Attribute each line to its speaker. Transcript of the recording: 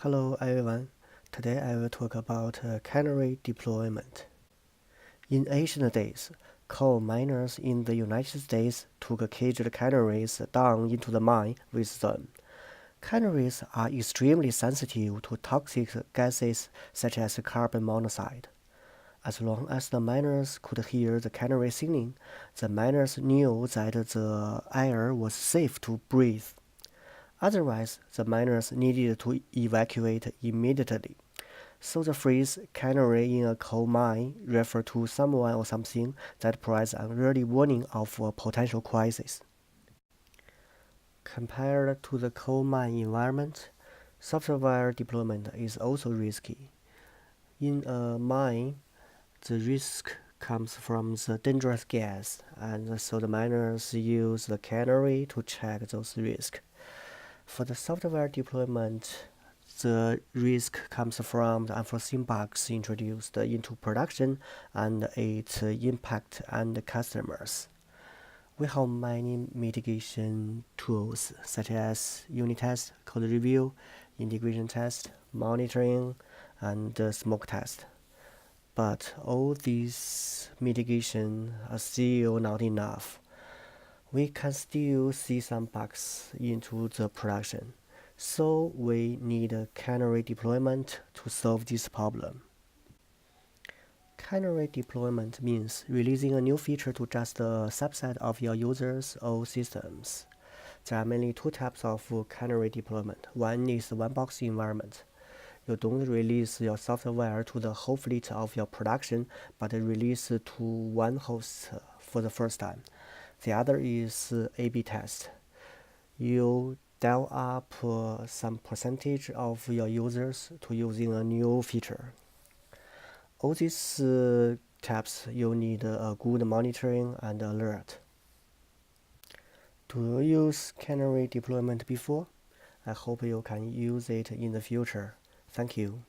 Speaker 1: Hello everyone, today I will talk about canary deployment. In ancient days, coal miners in the United States took caged canaries down into the mine with them. Canaries are extremely sensitive to toxic gases such as carbon monoxide. As long as the miners could hear the canary singing, the miners knew that the air was safe to breathe. Otherwise, the miners needed to evacuate immediately. So the phrase "canary in a coal mine" refers to someone or something that provides an early warning of a potential crisis. Compared to the coal mine environment, software deployment is also risky. In a mine, the risk comes from the dangerous gas, and so the miners use the canary to check those risks. For the software deployment, the risk comes from the unforeseen bugs introduced into production and its impact on the customers. We have many mitigation tools such as unit test, code review, integration test, monitoring, and smoke test. But all these mitigation are still not enough. We can still see some bugs into the production, so we need a canary deployment to solve this problem. Canary deployment means releasing a new feature to just a subset of your users or systems. There are mainly two types of canary deployment. One is one box environment. You don't release your software to the whole fleet of your production, but release to one host for the first time. The other is A/B test. You dial up some percentage of your users to using a new feature. All these steps you need a good monitoring and alert. Do you use Canary deployment before? I hope you can use it in the future. Thank you.